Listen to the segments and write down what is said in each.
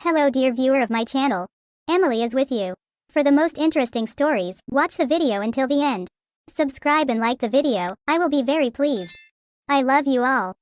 Hello dear viewer of my channel. Emily is with you. For the most interesting stories, watch the video until the end. Subscribe and like the video, I will be very pleased. I love you all.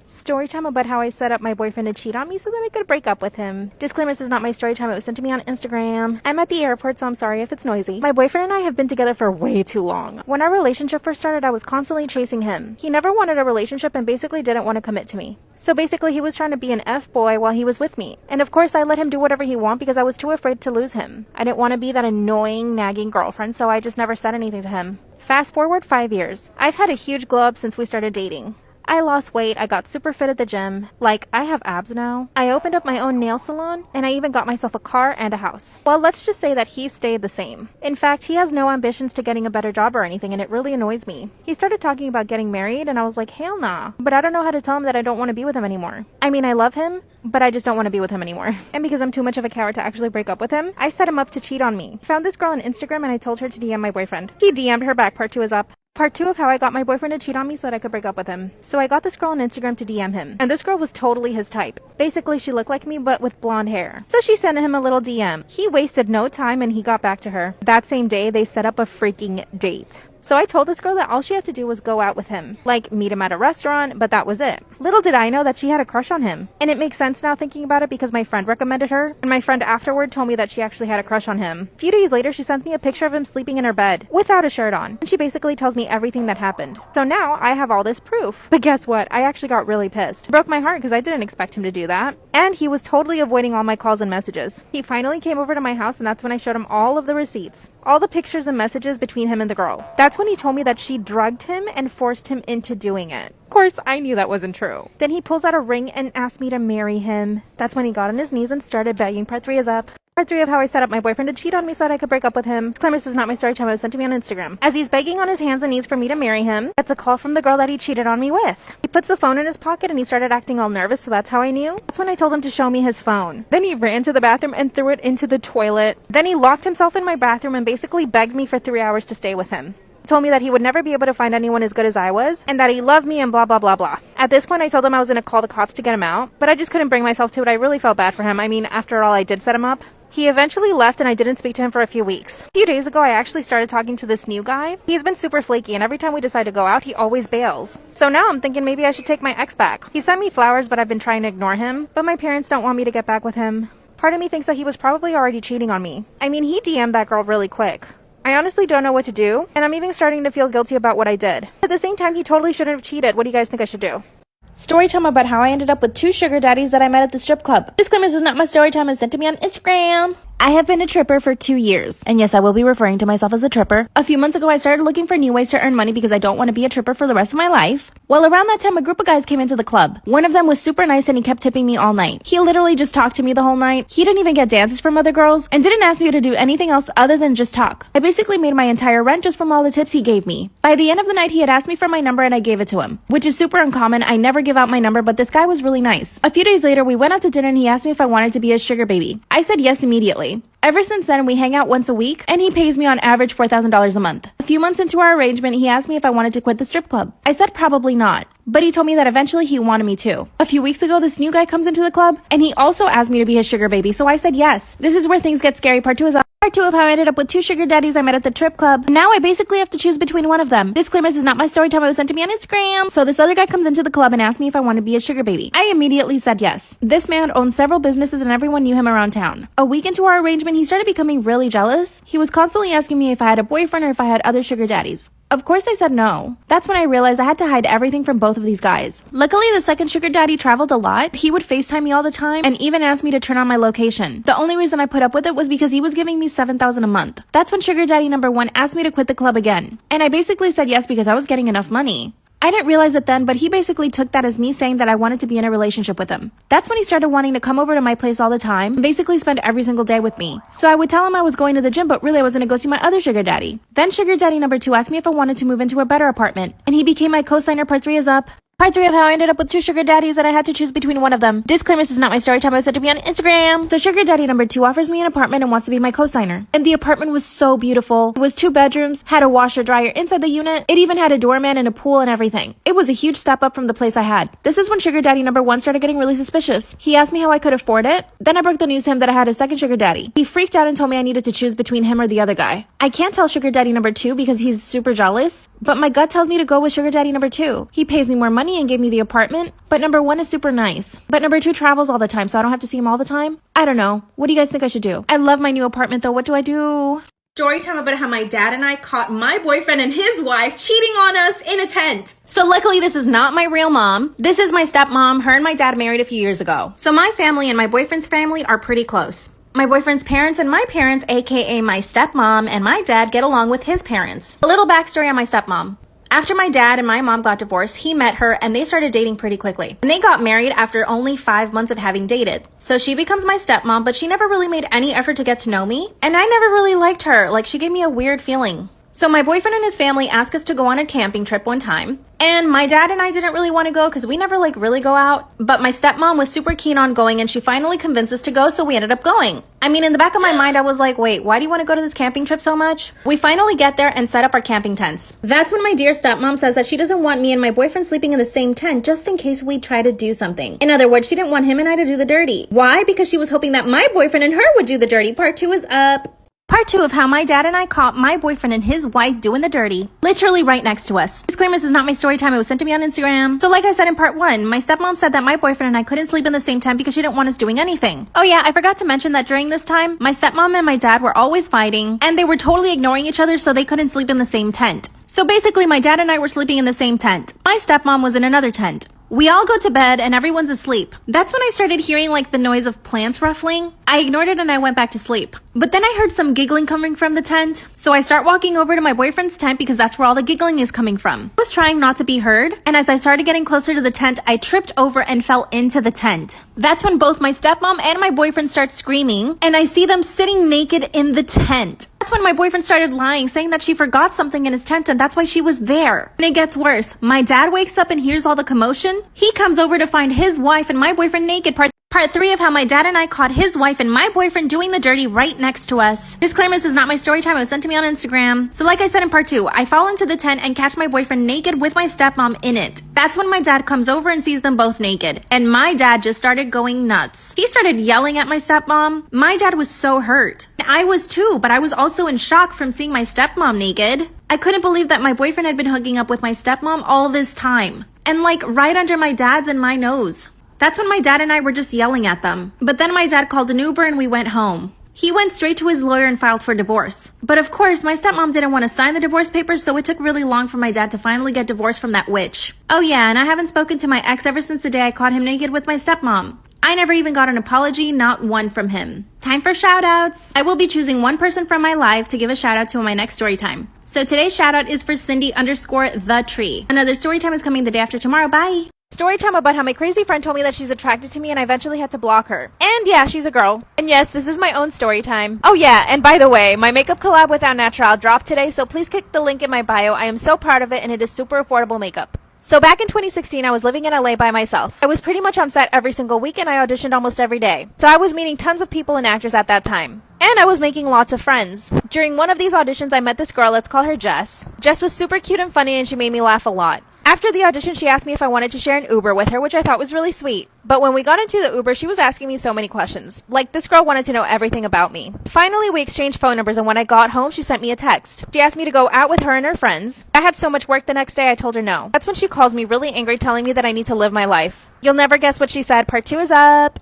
Story time about how I set up my boyfriend to cheat on me so that I could break up with him. Disclaimer, this is not my story time. It was sent to me on Instagram. I'm at the airport, so I'm sorry if it's noisy. My boyfriend and I have been together for way too long. When our relationship first started, I was constantly chasing him. He never wanted a relationship and basically didn't want to commit to me. So basically, he was trying to be an F-boy while he was with me. And of course, I let him do whatever he wanted because I was too afraid to lose him. I didn't want to be that annoying, nagging girlfriend, so I just never said anything to him. Fast forward 5 years. I've had a huge glow up since we started dating. I lost weight, I got super fit at the gym, like I have abs now. I opened up my own nail salon, and I even got myself a car and a house. Well, let's just say that he stayed the same. In fact, he has no ambitions to getting a better job or anything, and it really annoys me. He started talking about getting married, and I was like, hell nah. But I don't know how to tell him that I don't want to be with him anymore. I mean, I love him, but I just don't want to be with him anymore. And because I'm too much of a coward to actually break up with him, I set him up to cheat on me. Found this girl on Instagram, and I told her to DM my boyfriend. He DM'd her back. Part 2 is up. Part 2 of how I got my boyfriend to cheat on me so that I could break up with him. So I got this girl on Instagram to DM him. And this girl was totally his type. Basically, she looked like me but with blonde hair. So she sent him a little DM. He wasted no time and he got back to her. That same day, they set up a freaking date. So I told this girl that all she had to do was go out with him. Like, meet him at a restaurant, but that was it. Little did I know that she had a crush on him. And it makes sense now thinking about it because my friend recommended her. And my friend afterward told me that she actually had a crush on him. A few days later, she sends me a picture of him sleeping in her bed without a shirt on. And she basically tells me everything that happened. So now I have all this proof. But guess what? I actually got really pissed. It broke my heart because I didn't expect him to do that. And he was totally avoiding all my calls and messages. He finally came over to my house and that's when I showed him all of the receipts. All the pictures and messages between him and the girl. That's when he told me that she drugged him and forced him into doing it. Of course, I knew that wasn't true. Then he pulls out a ring and asked me to marry him. That's when he got on his knees and started begging. Part 3 is up. Part 3 of how I set up my boyfriend to cheat on me so that I could break up with him. Disclaimer, this is not my story time. It was sent to me on Instagram. As he's begging on his hands and knees for me to marry him, gets a call from the girl that he cheated on me with. He puts the phone in his pocket and he started acting all nervous, so that's how I knew. That's when I told him to show me his phone. Then he ran to the bathroom and threw it into the toilet. Then he locked himself in my bathroom and basically begged me for 3 hours to stay with him. He told me that he would never be able to find anyone as good as I was, and that he loved me and blah blah blah blah. At this point, I told him I was going to call the cops to get him out, but I just couldn't bring myself to it. I really felt bad for him. I mean, after all, I did set him up. He eventually left and I didn't speak to him for a few weeks. A few days ago, I actually started talking to this new guy. He's been super flaky and every time we decide to go out, he always bails. So now I'm thinking maybe I should take my ex back. He sent me flowers, but I've been trying to ignore him. But my parents don't want me to get back with him. Part of me thinks that he was probably already cheating on me. I mean, he DM'd that girl really quick. I honestly don't know what to do, and I'm even starting to feel guilty about what I did. At the same time, he totally shouldn't have cheated. What do you guys think I should do? Story time about how I ended up with 2 sugar daddies that I met at the strip club. Disclaimer, this is not my story time. It's sent to me on Instagram. I have been a tripper for 2 years. And yes, I will be referring to myself as a tripper. A few months ago, I started looking for new ways to earn money because I don't want to be a tripper for the rest of my life. Well, around that time, a group of guys came into the club. One of them was super nice and he kept tipping me all night. He literally just talked to me the whole night. He didn't even get dances from other girls and didn't ask me to do anything else other than just talk. I basically made my entire rent just from all the tips he gave me. By the end of the night, he had asked me for my number and I gave it to him, which is super uncommon. I never give out my number, but this guy was really nice. A few days later, we went out to dinner and he asked me if I wanted to be his sugar baby. I said yes immediately. Ever since then, we hang out once a week, and he pays me on average $4,000 a month. A few months into our arrangement, he asked me if I wanted to quit the strip club. I said probably not, but he told me that eventually he wanted me to. A few weeks ago, this new guy comes into the club, and he also asked me to be his sugar baby, so I said yes. This is where things get scary. Part 2 is up. Part 2 of how I ended up with 2 sugar daddies I met at the trip club. Now I basically have to choose between one of them. Disclaimer, this is not my story time. It was sent to me on Instagram. So this other guy comes into the club and asked me if I want to be a sugar baby. I immediately said yes. This man owns several businesses and everyone knew him around town. A week into our arrangement, he started becoming really jealous. He was constantly asking me if I had a boyfriend or if I had other sugar daddies. Of course I said no. That's when I realized I had to hide everything from both of these guys. Luckily, the second sugar daddy traveled a lot. He would FaceTime me all the time and even ask me to turn on my location. The only reason I put up with it was because he was giving me $7,000 a month. That's when sugar daddy number 1 asked me to quit the club again. And I basically said yes because I was getting enough money. I didn't realize it then, but he basically took that as me saying that I wanted to be in a relationship with him. That's when he started wanting to come over to my place all the time and basically spend every single day with me. So I would tell him I was going to the gym, but really I was going to go see my other sugar daddy. Then sugar daddy number 2 asked me if I wanted to move into a better apartment, and he became my co-signer. Part 3 is up. Part 3 of how I ended up with 2 sugar daddies and I had to choose between one of them. Disclaimer, this is not my story time. It was sent to me on Instagram. So sugar daddy number 2 offers me an apartment and wants to be my co-signer. And the apartment was so beautiful. It was 2 bedrooms, had a washer dryer inside the unit. It even had a doorman and a pool and everything. It was a huge step up from the place I had. This is when sugar daddy number 1 started getting really suspicious. He asked me how I could afford it. Then I broke the news to him that I had a second sugar daddy. He freaked out and told me I needed to choose between him or the other guy. I can't tell sugar daddy number 2 because he's super jealous, but my gut tells me to go with sugar daddy number 2. He pays me more money and gave me the apartment, but number 1 is super nice. But number 2 travels all the time, so I don't have to see him all the time. I don't know. What do you guys think I should do? I love my new apartment though. What do I do? Story time about how my dad and I caught my boyfriend and his wife cheating on us in a tent. So luckily this is not my real mom. This is my stepmom. Her and my dad married a few years ago. So my family and my boyfriend's family are pretty close. My boyfriend's parents and my parents, aka my stepmom and my dad, get along with his parents. A little backstory on my stepmom. After my dad and my mom got divorced, he met her and they started dating pretty quickly. And they got married after only 5 months of having dated. So she becomes my stepmom, but she never really made any effort to get to know me. And I never really liked her. Like, she gave me a weird feeling. So my boyfriend and his family asked us to go on a camping trip one time. And my dad and I didn't really want to go because we never really go out. But my stepmom was super keen on going and she finally convinced us to go, so we ended up going. I mean, in the back of my mind, I was like, wait, why do you want to go to this camping trip so much? We finally get there and set up our camping tents. That's when my dear stepmom says that she doesn't want me and my boyfriend sleeping in the same tent just in case we try to do something. In other words, she didn't want him and I to do the dirty. Why? Because she was hoping that my boyfriend and her would do the dirty. Part 2 is up. Part 2 of how my dad and I caught my boyfriend and his wife doing the dirty, literally right next to us. Disclaimer, this is not my story time. It was sent to me on Instagram. So like I said in part 1, my stepmom said that my boyfriend and I couldn't sleep in the same tent because she didn't want us doing anything. Oh yeah, I forgot to mention that during this time, my stepmom and my dad were always fighting and they were totally ignoring each other, so they couldn't sleep in the same tent. So basically my dad and I were sleeping in the same tent. My stepmom was in another tent. We all go to bed and everyone's asleep. That's when I started hearing like the noise of plants ruffling. I ignored it and I went back to sleep. But then I heard some giggling coming from the tent. So I start walking over to my boyfriend's tent because that's where all the giggling is coming from. I was trying not to be heard. And as I started getting closer to the tent, I tripped over and fell into the tent. That's when both my stepmom and my boyfriend start screaming. And I see them sitting naked in the tent. That's when my boyfriend started lying, saying that she forgot something in his tent and that's why she was there. And it gets worse. My dad wakes up and hears all the commotion. He comes over to find his wife and my boyfriend naked. Part 3 of how my dad and I caught his wife and my boyfriend doing the dirty right next to us. Disclaimer, this is not my story time. It was sent to me on Instagram. So like I said in part 2, I fall into the tent and catch my boyfriend naked with my stepmom in it. That's when my dad comes over and sees them both naked. And my dad just started going nuts. He started yelling at my stepmom. My dad was so hurt. And I was too, but I was also in shock from seeing my stepmom naked. I couldn't believe that my boyfriend had been hooking up with my stepmom all this time. And like right under my dad's and my nose. That's when my dad and I were just yelling at them. But then my dad called an Uber and we went home. He went straight to his lawyer and filed for divorce. But of course, my stepmom didn't want to sign the divorce papers, so it took really long for my dad to finally get divorced from that witch. Oh yeah, and I haven't spoken to my ex ever since the day I caught him naked with my stepmom. I never even got an apology, not one from him. Time for shoutouts. I will be choosing one person from my life to give a shout out to in my next story time. So today's shout out is for Cindy_the_tree. Another story time is coming the day after tomorrow. Bye. Story time about how my crazy friend told me that she's attracted to me and I eventually had to block her. And yeah, she's a girl. And yes, this is my own story time. Oh yeah, and by the way, my makeup collab with Au Natural dropped today, so please click the link in my bio. I am so proud of it and it is super affordable makeup. So back in 2016, I was living in LA by myself. I was pretty much on set every single week and I auditioned almost every day. So I was meeting tons of people and actors at that time. And I was making lots of friends. During one of these auditions, I met this girl, let's call her Jess. Jess was super cute and funny and she made me laugh a lot. After the audition, she asked me if I wanted to share an Uber with her, which I thought was really sweet. But when we got into the Uber, she was asking me so many questions. Like, this girl wanted to know everything about me. Finally, we exchanged phone numbers, and when I got home, she sent me a text. She asked me to go out with her and her friends. I had so much work the next day, I told her no. That's when she calls me really angry, telling me that I need to live my life. You'll never guess what she said. Part 2 is up.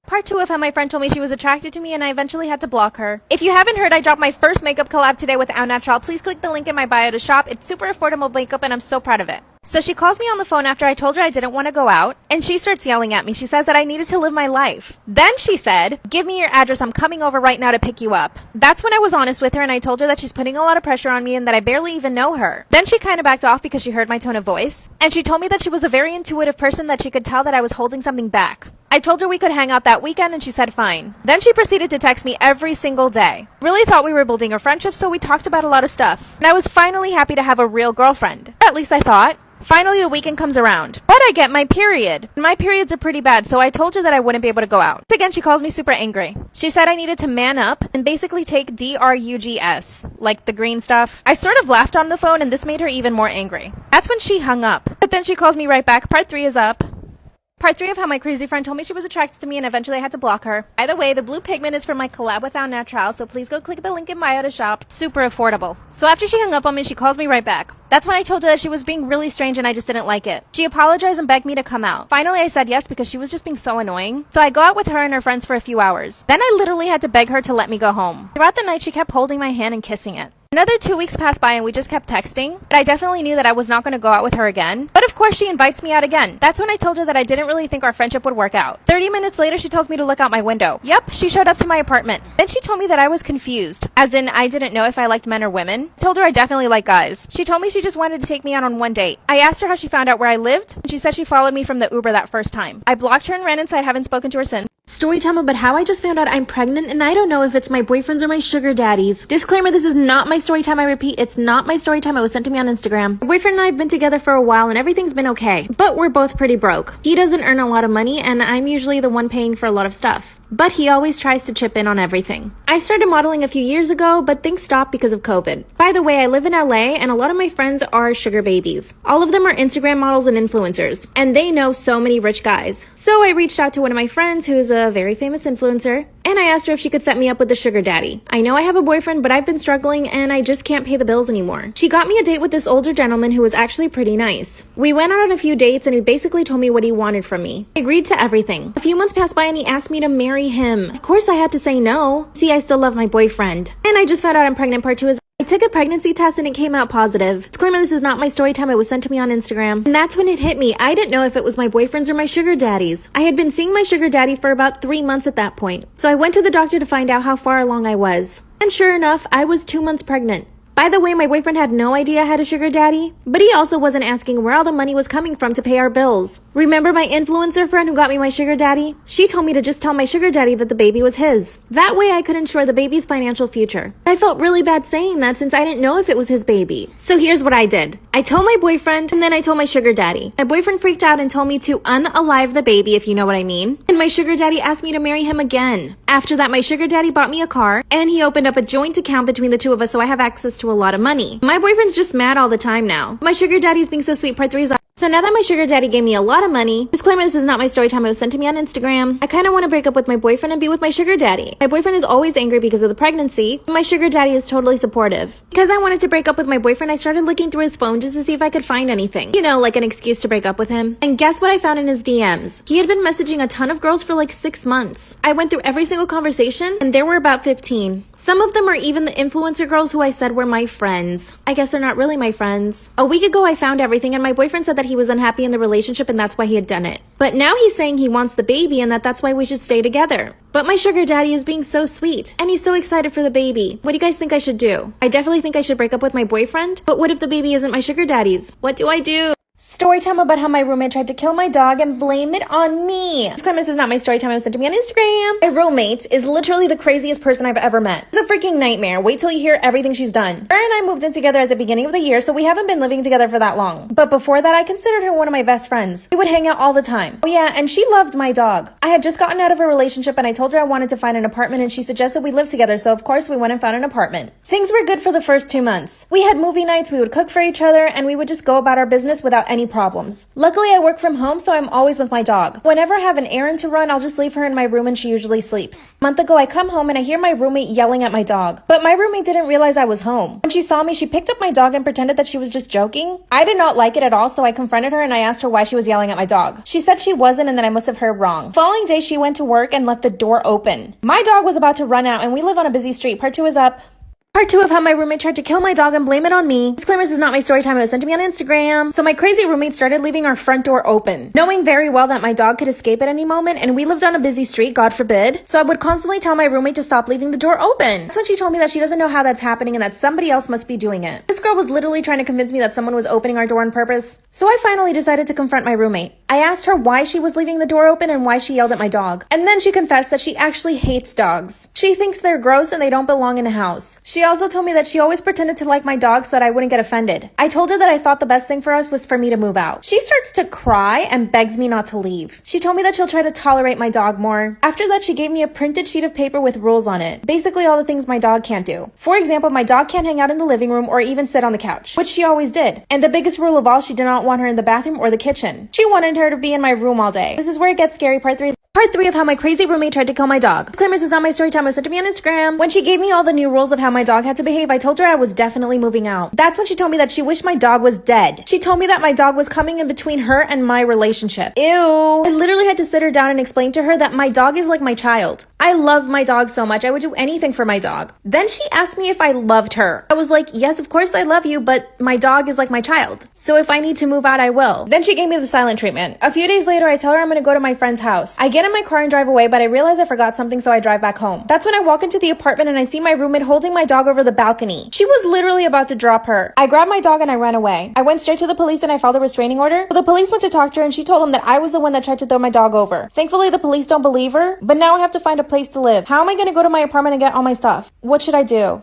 Part 2 of how my friend told me she was attracted to me and I eventually had to block her. If you haven't heard, I dropped my first makeup collab today with Au Natural. Please click the link in my bio to shop. It's super affordable makeup and I'm so proud of it. So she calls me on the phone after I told her I didn't want to go out, and she starts yelling at me. She says that I needed to live my life. Then she said, "Give me your address, I'm coming over right now to pick you up." That's when I was honest with her and I told her that she's putting a lot of pressure on me and that I barely even know her. Then she kind of backed off because she heard my tone of voice, and she told me that she was a very intuitive person, that she could tell that I was holding something back. I told her we could hang out that weekend and she said fine. Then she proceeded to text me every single day. Really thought we were building a friendship, so we talked about a lot of stuff. And I was finally happy to have a real girlfriend. At least I thought. Finally, the weekend comes around, but I get my period. My periods are pretty bad, so I told her that I wouldn't be able to go out. Again, she calls me super angry. She said I needed to man up and basically take drugs, like the green stuff. I sort of laughed on the phone, and this made her even more angry. That's when she hung up. But then she calls me right back. Part 3 is up. Part 3 of how my crazy friend told me she was attracted to me and eventually I had to block her. By the way, the blue pigment is from my collab with Au Natural, so please go click the link in bio to shop. Super affordable. So after she hung up on me, she calls me right back. That's when I told her that she was being really strange and I just didn't like it. She apologized and begged me to come out. Finally, I said yes because she was just being so annoying. So I go out with her and her friends for a few hours. Then I literally had to beg her to let me go home. Throughout the night, she kept holding my hand and kissing it. Another 2 weeks passed by and we just kept texting, but I definitely knew that I was not going to go out with her again. But of course she invites me out again. That's when I told her that I didn't really think our friendship would work out. 30 minutes later, she tells me to look out my window. Yep, she showed up to my apartment. Then she told me that I was confused, as in I didn't know if I liked men or women. I told her I definitely like guys. She told me she just wanted to take me out on one date. I asked her how she found out where I lived, and she said she followed me from the Uber that first time. I blocked her and ran inside, haven't spoken to her since. Storytime about how I just found out I'm pregnant and I don't know if it's my boyfriend's or my sugar daddy's. Disclaimer, this is not my story time. I repeat, it's not my story time. It was sent to me on Instagram. My boyfriend and I have been together for a while and everything's been okay, but we're both pretty broke. He doesn't earn a lot of money and I'm usually the one paying for a lot of stuff, but he always tries to chip in on everything. I started modeling a few years ago, but things stopped because of COVID. By the way, I live in LA and a lot of my friends are sugar babies. All of them are Instagram models and influencers, and they know so many rich guys. So I reached out to one of my friends who is a very famous influencer, and I asked her if she could set me up with a sugar daddy. I know I have a boyfriend, but I've been struggling and I just can't pay the bills anymore. She got me a date with this older gentleman who was actually pretty nice. We went out on a few dates and he basically told me what he wanted from me. I agreed to everything. A few months passed by and he asked me to marry him. Of course I had to say no. See, I still love my boyfriend. And I just found out I'm pregnant. Part 2 is I took a pregnancy test and it came out positive. Disclaimer, this is not my story time. It was sent to me on Instagram. And that's when it hit me. I didn't know if it was my boyfriend's or my sugar daddy's. I had been seeing my sugar daddy for about 3 months at that point. So I went to the doctor to find out how far along I was. And sure enough, I was 2 months pregnant. By the way, my boyfriend had no idea I had a sugar daddy, but he also wasn't asking where all the money was coming from to pay our bills. Remember my influencer friend who got me my sugar daddy? She told me to just tell my sugar daddy that the baby was his. That way I could ensure the baby's financial future. I felt really bad saying that since I didn't know if it was his baby. So here's what I did. I told my boyfriend and then I told my sugar daddy. My boyfriend freaked out and told me to unalive the baby, if you know what I mean. And my sugar daddy asked me to marry him again. After that, my sugar daddy bought me a car and he opened up a joint account between the two of us so I have access to a lot of money. My boyfriend's just mad all the time now. My sugar daddy's being so sweet. Part 3 is so now that my sugar daddy gave me a lot of money, disclaimer, this is not my story time. It was sent to me on Instagram. I kind of want to break up with my boyfriend and be with my sugar daddy. My boyfriend is always angry because of the pregnancy. My sugar daddy is totally supportive. Because I wanted to break up with my boyfriend, I started looking through his phone just to see if I could find anything. You know, like an excuse to break up with him. And guess what I found in his DMs? He had been messaging a ton of girls for like 6 months. I went through every single conversation and there were about 15. Some of them are even the influencer girls who I said were my friends. I guess they're not really my friends. A week ago, I found everything and my boyfriend said that he was unhappy in the relationship and that's why he had done it. But now he's saying he wants the baby and that's why we should stay together. But my sugar daddy is being so sweet and he's so excited for the baby. What do you guys think I should do? I definitely think I should break up with my boyfriend, but what if the baby isn't my sugar daddy's? What do I do? Story time about how my roommate tried to kill my dog and blame it on me. This is not my story time. It was sent to me on Instagram. My roommate is literally the craziest person I've ever met. It's a freaking nightmare. Wait till you hear everything she's done. Her and I moved in together at the beginning of the year, so we haven't been living together for that long. But before that, I considered her one of my best friends. We would hang out all the time. Oh yeah, and she loved my dog. I had just gotten out of a relationship and I told her I wanted to find an apartment and she suggested we live together, so of course we went and found an apartment. Things were good for the first 2 months. We had movie nights, we would cook for each other, and we would just go about our business without any problems. Luckily, I work from home, so I'm always with my dog. Whenever I have an errand to run, I'll just leave her in my room and she usually sleeps. A month ago, I come home and I hear my roommate yelling at my dog. But my roommate didn't realize I was home. When she saw me, she picked up my dog and pretended that she was just joking. I did not like it at all, so I confronted her and I asked her why she was yelling at my dog. She said she wasn't and that I must have heard wrong. The following day, she went to work and left the door open. My dog was about to run out and we live on a busy street. Part 2 is up. Part 2 of how my roommate tried to kill my dog and blame it on me. Disclaimer, this is not my story time. It was sent to me on Instagram. So my crazy roommate started leaving our front door open, knowing very well that my dog could escape at any moment, and we lived on a busy street, God forbid. So I would constantly tell my roommate to stop leaving the door open. That's when she told me that she doesn't know how that's happening and that somebody else must be doing it. This girl was literally trying to convince me that someone was opening our door on purpose. So I finally decided to confront my roommate. I asked her why she was leaving the door open and why she yelled at my dog. And then she confessed that she actually hates dogs. She thinks they're gross and they don't belong in a house. She also told me that she always pretended to like my dog so that I wouldn't get offended. I told her that I thought the best thing for us was for me to move out. She starts to cry and begs me not to leave. She told me that she'll try to tolerate my dog more. After that, she gave me a printed sheet of paper with rules on it. Basically all the things my dog can't do. For example, my dog can't hang out in the living room or even sit on the couch, which she always did. And the biggest rule of all, she did not want her in the bathroom or the kitchen. She wanted her to be in my room all day. This is where it gets scary. Part 3 of how my crazy roommate tried to kill my dog. Disclaimer, this is not my story time. It was sent to me on Instagram. When she gave me all the new rules of how my dog had to behave, I told her I was definitely moving out. That's when she told me that she wished my dog was dead. She told me that my dog was coming in between her and my relationship. Ew. I literally had to sit her down and explain to her that my dog is like my child. I love my dog so much. I would do anything for my dog. Then she asked me if I loved her. I was like, yes, of course I love you, but my dog is like my child. So if I need to move out, I will. Then she gave me the silent treatment. A few days later, I tell her I'm gonna go to my friend's house. I get in my car and drive away, but I realize I forgot something, so I drive back home. That's when I walk into the apartment and I see my roommate holding my dog over the balcony. She was literally about to drop her. I grabbed my dog and I ran away. I went straight to the police and I filed a restraining order. So the police went to talk to her and she told them that I was the one that tried to throw my dog over. Thankfully, the police don't believe her, but now I have to find a place to live. How am I gonna go to my apartment and get all my stuff? What should I do?